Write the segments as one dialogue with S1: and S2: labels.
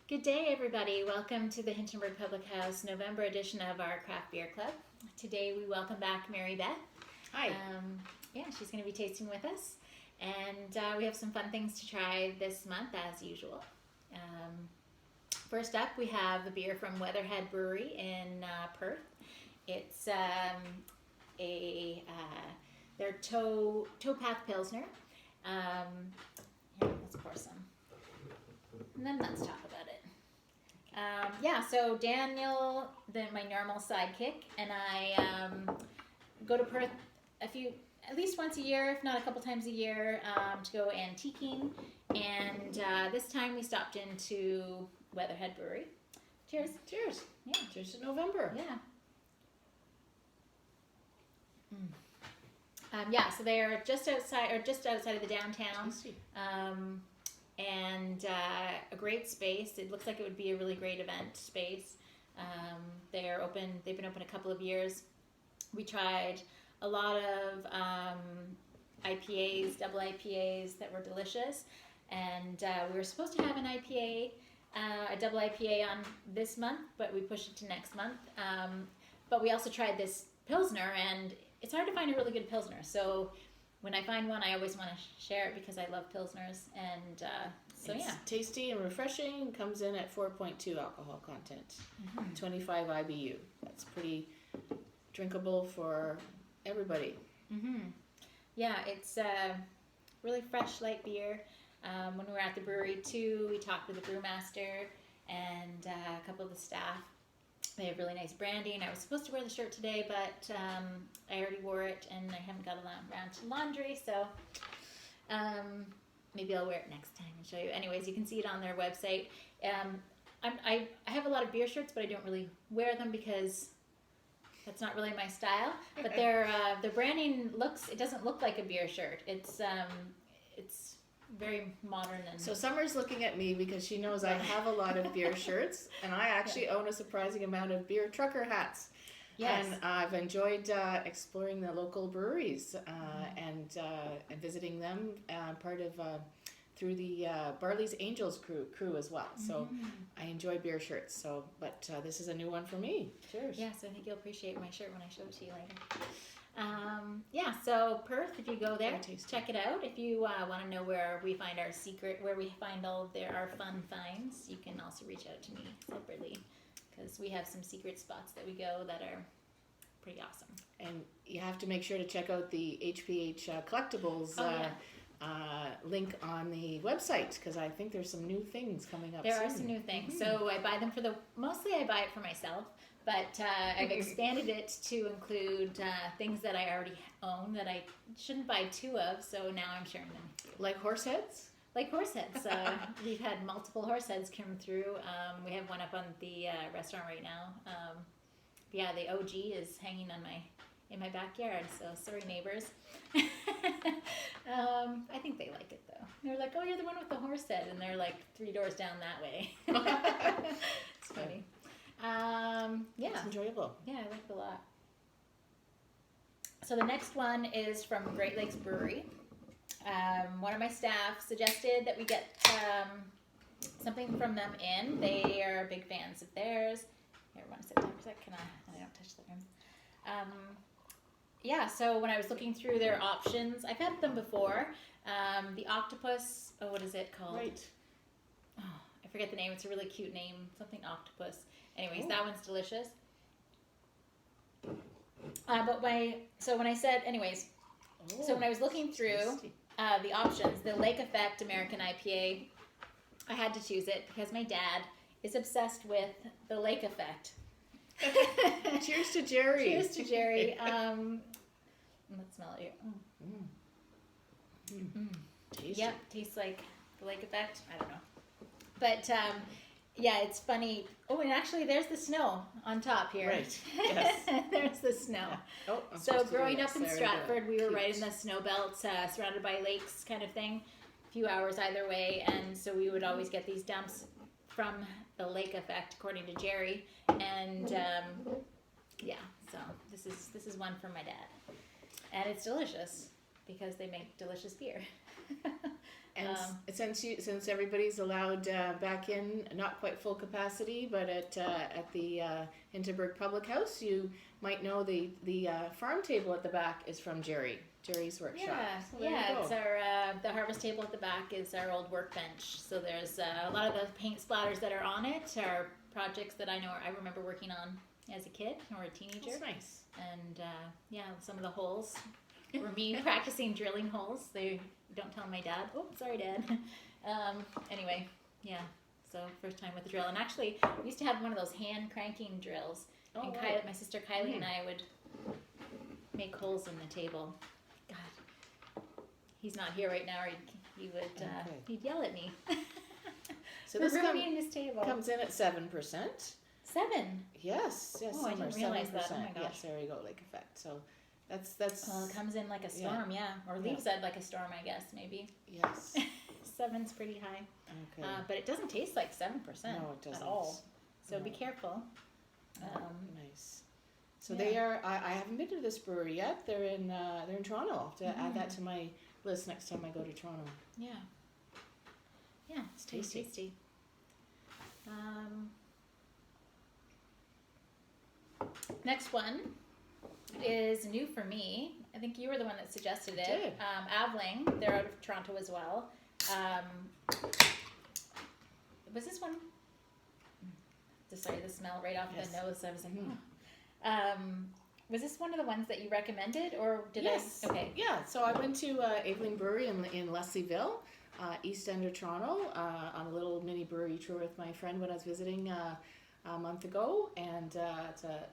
S1: Good day, everybody. Welcome to the Hinchinburg Public House November edition of our Craft Beer Club. Today we welcome back Mary Beth.
S2: Hi.
S1: She's going to be tasting with us. And we have some fun things to try this month, as usual. First up, we have a beer from Weatherhead Brewery in Perth. It's their Towpath Pilsner. Here, let's pour some. And then let's talk about it. So Daniel, my normal sidekick, and I go to Perth at least once a year, if not a couple times a year, to go antiquing. And this time we stopped into Weatherhead Brewery. Cheers.
S2: Cheers.
S1: Yeah.
S2: Cheers to November.
S1: Yeah. So they are just outside of the downtown. And a great space. It looks like it would be a really great event space. They're open. They've been open a couple of years. We tried a lot of IPAs, double IPAs that were delicious, and we were supposed to have an IPA, a double IPA on this month, but we pushed it to next month. But we also tried this Pilsner, and it's hard to find a really good Pilsner. So when I find one, I always want to share it because I love Pilsners, and
S2: it's tasty and refreshing. Comes in at 4.2 alcohol content, 25 IBU. That's pretty drinkable for everybody.
S1: Yeah, it's really fresh, light beer. When we were at the brewery too, we talked with the brewmaster and a couple of the staff. They have really nice branding. I was supposed to wear the shirt today, but I already wore it and I haven't got around to laundry, so maybe I'll wear it next time and show you. Anyways, you can see it on their website. I have a lot of beer shirts, but I don't really wear them because that's not really my style. But their branding doesn't look like a beer shirt. It's very modern. And
S2: so Summer's looking at me because she knows I have a lot of beer shirts, and I actually own a surprising amount of beer trucker hats. Yes. And I've enjoyed exploring the local breweries and visiting them, through the Barley's Angels crew as well. So I enjoy beer shirts. But this is a new one for me. Cheers.
S1: Yeah, so I think you'll appreciate my shirt when I show it to you later. So Perth, if you go there, check it out. If you want to know where we find all of our fun finds, you can also reach out to me separately because we have some secret spots that we go that are pretty awesome.
S2: And you have to make sure to check out the HPH collectibles link on the website because I think there's some new things coming up.
S1: There are some new things. So I buy them mostly I buy it for myself. But I've expanded it to include things that I already own that I shouldn't buy two of, so now I'm sharing them.
S2: Like horse heads?
S1: Like horse heads. We've had multiple horse heads come through. We have one up on the restaurant right now. The OG is hanging in my backyard, so sorry neighbors. I think they like it though. They're like, oh, you're the one with the horse head, and they're like 3 doors down that way. It's funny.
S2: It's enjoyable.
S1: Yeah, I like it a lot. So the next one is from Great Lakes Brewery. One of my staff suggested that we get something from them in. They are big fans of theirs. Here, I want to sit down for a second. I don't touch the room. So when I was looking through their options, I've had them before. The octopus, what is it called?
S2: Right.
S1: Oh, I forget the name. It's a really cute name. Something octopus. Anyways, that one's delicious. So when I was looking through the options, the Lake Effect American IPA, I had to choose it because my dad is obsessed with the Lake Effect.
S2: Cheers to Jerry.
S1: Cheers to Jerry. Let's smell it here.
S2: Tasty.
S1: Yep, tastes like the Lake Effect. I don't know. But it's funny. Oh, and actually there's the snow on top here.
S2: Right, yes.
S1: There's the snow.
S2: Oh,
S1: so growing up in Stratford, we were right in the snow belt, surrounded by lakes kind of thing, a few hours either way, and so we would always get these dumps from the Lake Effect, according to Jerry, and so this is one from my dad. And it's delicious because they make delicious beer.
S2: And since everybody's allowed back in, not quite full capacity, but at the Hinterberg Public House, you might know the farm table at the back is from Jerry's workshop.
S1: Yeah,
S2: so there you go.
S1: It's our the harvest table at the back is our old workbench. So there's a lot of the paint splatters that are on it are projects that I remember working on as a kid or a teenager.
S2: That's nice.
S1: And some of the holes were me practicing drilling holes. They don't tell my dad. Oh, sorry, Dad. Anyway, yeah. So first time with the drill, and actually we used to have one of those hand cranking drills.
S2: Oh,
S1: and
S2: wow.
S1: my sister Kylie and I would make holes in the table. God, he's not here right now, or he would he'd yell at me.
S2: So this
S1: ruining his table.
S2: Comes in at 7%.
S1: 7.
S2: Yes.
S1: Oh, I didn't realize that. Oh my gosh.
S2: Yes, there you go, lake effect. So that's.
S1: Well, it comes in like a storm, or leaves it like a storm, I guess maybe.
S2: Yes.
S1: 7's pretty high.
S2: Okay.
S1: But it doesn't taste like 7%.
S2: No, it doesn't
S1: at all. So
S2: No.
S1: be careful.
S2: Nice. So they are. I haven't been to this brewery yet. They're in Toronto. I'll have to add that to my list next time I go to Toronto.
S1: Yeah. Yeah,
S2: It's tasty.
S1: Tasty. Next one is new for me. I think you were the one that suggested it.
S2: I did.
S1: Avling, they're out of Toronto as well. Was this one? Sorry, the smell right off the nose. I was like, was this one of the ones that you recommended, or did I? Okay.
S2: Yeah. So I went to Aidling Brewery in Leslieville, east end of Toronto, on a little mini brewery tour with my friend when I was visiting a month ago, and it's a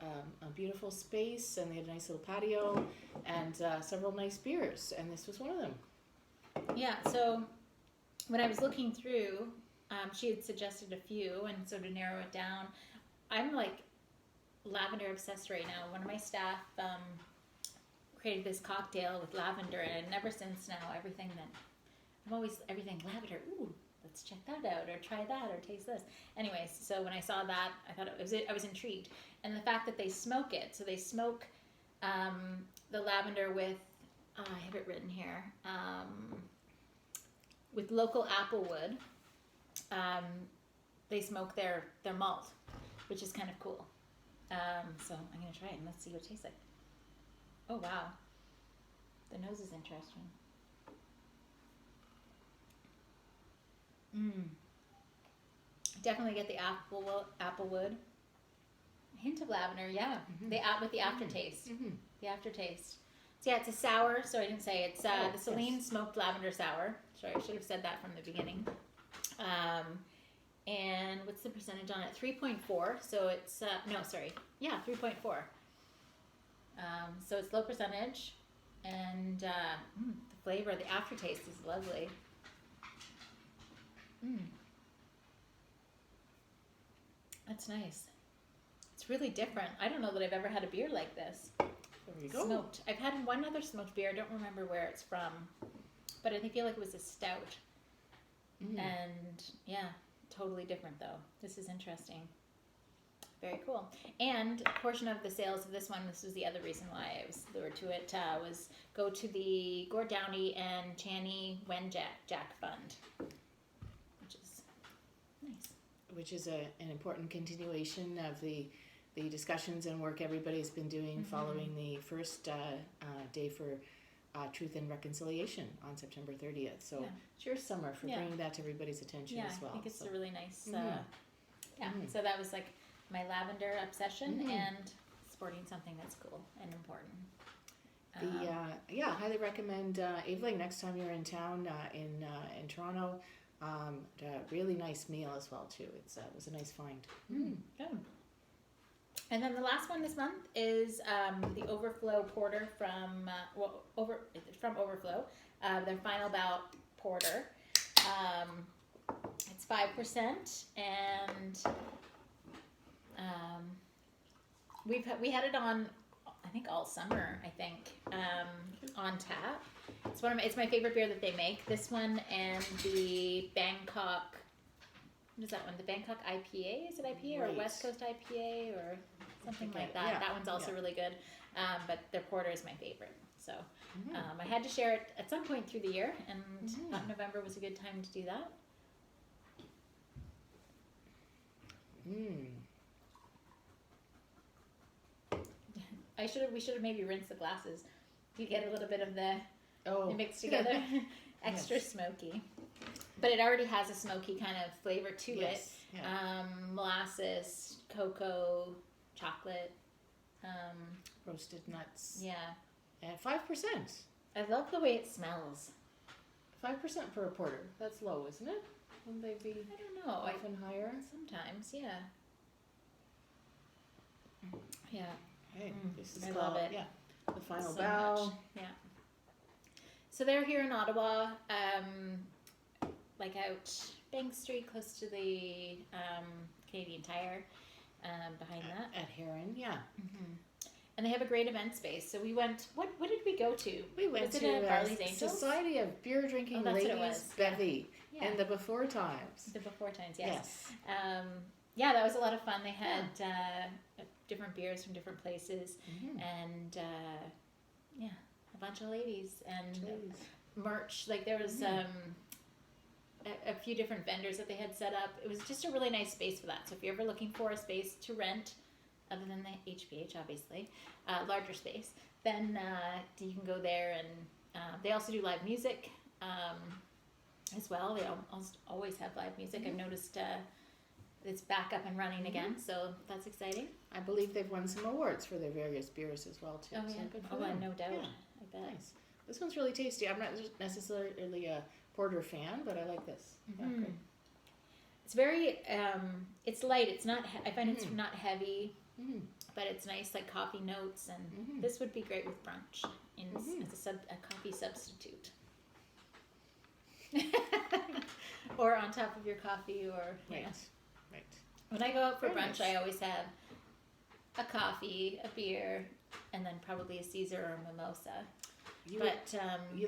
S2: beautiful space, and they had a nice little patio and several nice beers, and this was one of them.
S1: Yeah. So when I was looking through, she had suggested a few, and so to narrow it down, I'm like lavender obsessed right now. One of my staff created this cocktail with lavender, and ever since now, everything lavender. Ooh, let's check that out, or try that, or taste this. Anyways, so when I saw that, I thought I was intrigued, and the fact that they smoke it. So they smoke the lavender with I have it written here with local applewood. They smoke their malt, which is kind of cool. So I'm going to try it and let's see what it tastes like. Oh, wow. The nose is interesting. Definitely get the applewood. A hint of lavender, yeah. With the aftertaste. The aftertaste. So yeah, it's a sour, so I didn't say. It's the Selene Smoked Lavender Sour. Sorry, I should have said that from the beginning. And what's the percentage on it? 3.4. So it's 3.4. So it's low percentage, and the flavor, the aftertaste is lovely. That's nice. It's really different. I don't know that I've ever had a beer like this.
S2: There you go.
S1: Smoked. I've had one other smoked beer. I don't remember where it's from, but I feel like it was a stout. And yeah, totally different though. This is interesting. Very cool. And a portion of the sales of this one, this was the other reason why I was lured to it, was go to the Gord, Downie and Chanie Wenjack Fund, which is nice.
S2: Which is an important continuation of the discussions and work everybody's been doing following the first day for Truth and Reconciliation on September 30th. So cheers, Summer, for bringing that to everybody's attention as well.
S1: I think it's a really nice, so that was like my lavender obsession and sporting something that's cool and important.
S2: Highly recommend Aidling next time you're in town in Toronto. Really nice meal as well too. It was a nice find.
S1: Good. And then the last one this month is the Overflow Porter from Overflow. Their Final Bout Porter. It's 5%, and we had it on, I think, all summer. I think on tap. It's my favorite beer that they make. This one and the Bangkok. What is that one? The Bangkok IPA? Is it IPA or West Coast IPA or something like that? Yeah. That one's also really good. But their porter is my favorite. So I had to share it at some point through the year, and thought November was a good time to do that. We should have maybe rinsed the glasses. You get a little bit of the mixed together, extra smoky. But it already has a smoky kind of flavor to it. Yeah. Molasses, cocoa, chocolate,
S2: roasted nuts.
S1: Yeah.
S2: And 5%.
S1: I love the way it smells.
S2: 5% for a porter. That's low, isn't it? Wouldn't they be?
S1: I don't know.
S2: Often higher.
S1: Sometimes, yeah. Yeah.
S2: Okay. This is
S1: I
S2: called,
S1: love it.
S2: Yeah. The final
S1: So
S2: bow.
S1: much. Yeah. So they're here in Ottawa, like out Bank Street, close to the Canadian Tire, behind that.
S2: At Heron, yeah.
S1: And they have a great event space. So we went. What did we go to?
S2: We went
S1: was
S2: to
S1: it Barley's Angels?
S2: Society of Beer Drinking Ladies Bevy in the before times.
S1: The before times, yes. Yeah, that was a lot of fun. They had different beers from different places, and a bunch of ladies and merch. Like there was a few different vendors that they had set up. It was just a really nice space for that. So if you're ever looking for a space to rent, other than the HPH, obviously, larger space, then you can go there. And they also do live music as well. They almost always have live music. I've noticed it's back up and running again, so that's exciting.
S2: I believe they've won some awards for their various beers as well, too.
S1: Oh, yeah.
S2: So good for them.
S1: No doubt.
S2: Yeah.
S1: I bet.
S2: Nice. This one's really tasty. I'm not necessarily a porter fan, but I like this. Yeah, great.
S1: It's very, it's light. It's not, I find it's not heavy, but it's nice, like coffee notes, and this would be great with brunch as a coffee substitute. Or on top of your coffee, or,
S2: Right.
S1: When I go out for brunch,
S2: nice.
S1: I always have a coffee, a beer, and then probably a Caesar or a mimosa.
S2: You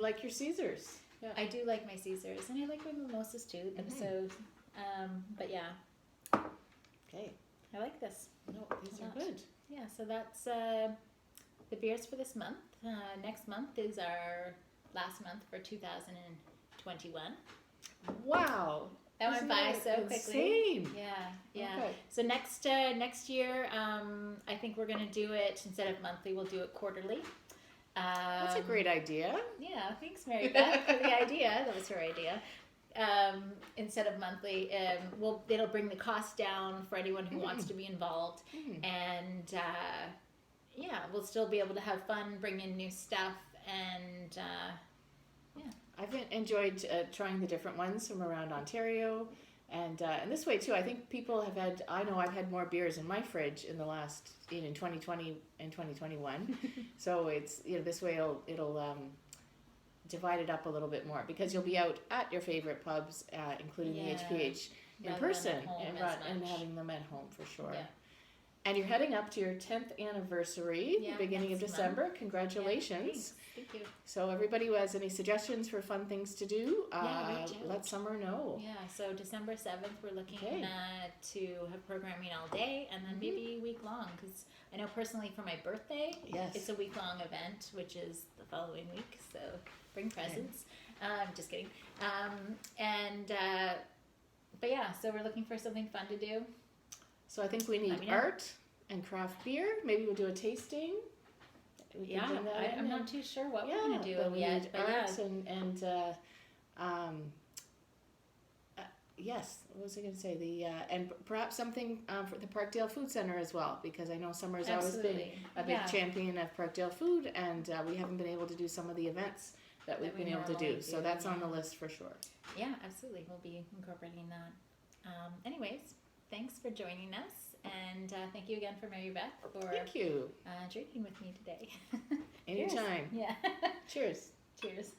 S2: like your Caesars. Yeah.
S1: I do like my Caesars, and I like my mimosas too. So, but yeah.
S2: Okay.
S1: I like this.
S2: No, these are good.
S1: Yeah, so that's the beers for this month. Next month is our last month for 2021.
S2: Wow.
S1: That went by so quickly. Yeah.
S2: Okay.
S1: So next year, I think we're gonna do it, instead of monthly, we'll do it quarterly.
S2: That's a great idea.
S1: Yeah, thanks, Mary Beth, for the idea. That was her idea. Instead of monthly, it'll bring the cost down for anyone who wants to be involved, and we'll still be able to have fun, bring in new stuff, and
S2: I've enjoyed trying the different ones from around Ontario, and this way too. I think people have had. I know I've had more beers in my fridge in the last in 2020 and 2021. So it's this way it'll divide it up a little bit more, because you'll be out at your favorite pubs, including the HPH in person, and having them at home for sure. Yeah. And you're heading up to your 10th anniversary, beginning of December.
S1: Month.
S2: Tcongratulations.
S1: Thank you.
S2: So everybody who has any suggestions for fun things to do, let Summer know.
S1: Yeah, so December 7th, we're looking to have programming all day, and then maybe week long, because I know personally for my birthday, it's a week-long event, which is the following week, so bring presents. Just kidding. But yeah, so we're looking for something fun to do.
S2: So I think we need art and craft beer. Maybe we'll do a tasting.
S1: I'm not too sure what we're going to do yet. But
S2: art yes, what was I going to say? And perhaps something for the Parkdale Food Center as well, because I know Summer's always been a big champion of Parkdale food, and we haven't been able to do some of the events that we've been able to do. So that's on the list for sure. Yeah,
S1: absolutely. We'll be incorporating that. Anyways, thanks for joining us, and thank you again for Mary Beth for
S2: drinking with
S1: me today.
S2: Anytime.
S1: Yeah.
S2: Cheers.
S1: Cheers.